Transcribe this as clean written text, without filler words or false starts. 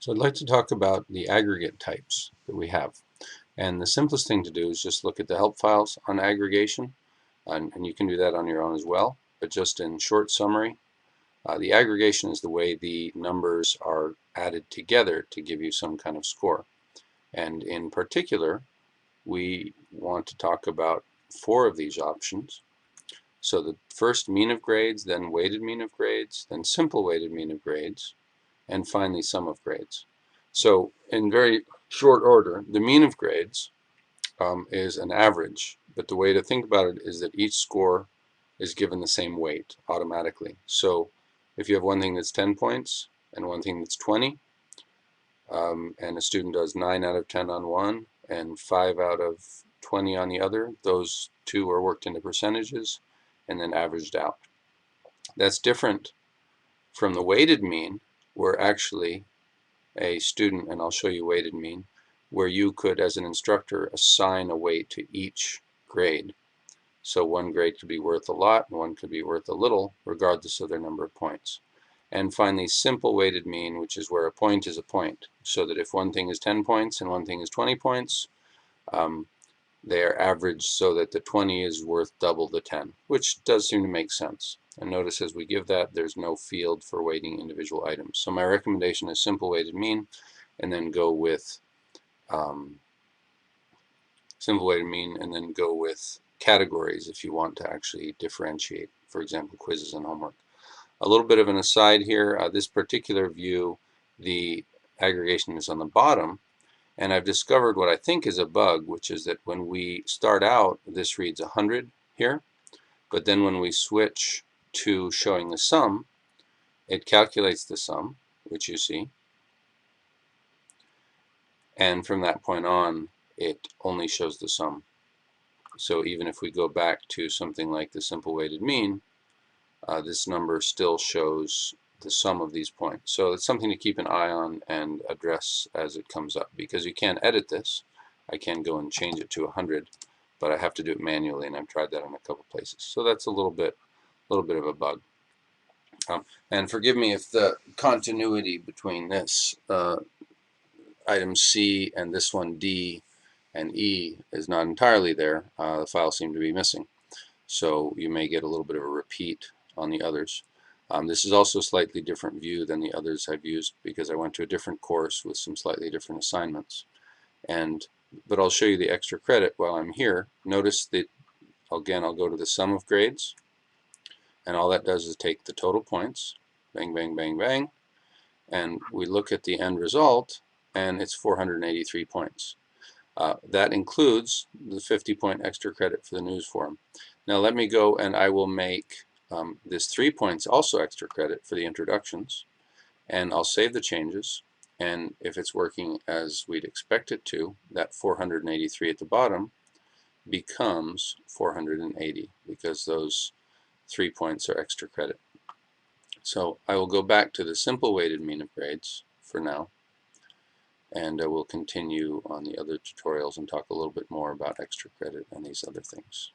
So I'd like to talk about the aggregate types that we have. And the simplest thing to do is just look at the help files on aggregation, and you can do that on your own as well. But just in short summary, the aggregation is the way the numbers are added together to give you some kind of score. And in particular, we want to talk about 4 of these options. So the first, mean of grades, then weighted mean of grades, then simple weighted mean of grades, and finally sum of grades. So in very short order, the mean of grades is an average, but the way to think about it is that each score is given the same weight automatically. So if you have one thing that's 10 points and one thing that's 20, and a student does 9 out of 10 on one and 5 out of 20 on the other, those two are worked into percentages and then averaged out. That's different from the weighted mean, where actually a student, and I'll show you weighted mean, where you could, as an instructor, assign a weight to each grade. So one grade could be worth a lot and one could be worth a little, regardless of their number of points. And finally, simple weighted mean, which is where a point is a point. So that if one thing is 10 points and one thing is 20 points, they are averaged so that the 20 is worth double the 10, which does seem to make sense. And notice as we give that, there's no field for weighting individual items. So my recommendation is simple weighted mean, and then go with simple weighted mean, and then go with categories if you want to actually differentiate, for example, quizzes and homework. A little bit of an aside here, this particular view, the aggregation is on the bottom, and I've discovered what I think is a bug, which is that when we start out, this reads 100 here, but then when we switch to showing the sum, it calculates the sum, which you see, and from that point on, it only shows the sum. So even if we go back to something like the simple weighted mean, this number still shows the sum of these points. So it's something to keep an eye on and address as it comes up, because you can't edit this. I can go and change it to 100, but I have to do it manually, and I've tried that in a couple places. So that's a little bit of a bug. And forgive me if the continuity between this item C and this one D and E is not entirely there. The files seem to be missing. So you may get a little bit of a repeat on the others. This is also a slightly different view than the others I've used because I went to a different course with some slightly different assignments. But I'll show you the extra credit while I'm here. Notice that, again, I'll go to the sum of grades, and all that does is take the total points, bang, bang, bang, bang, and we look at the end result, and it's 483 points. That includes the 50-point extra credit for the news forum. Now let me go and I will make this 3 points also extra credit for the introductions, and I'll save the changes, and if it's working as we'd expect it to, that 483 at the bottom becomes 480 because those 3 points are extra credit. So I will go back to the simple weighted mean of grades for now, and we'll continue on the other tutorials and talk a little bit more about extra credit and these other things.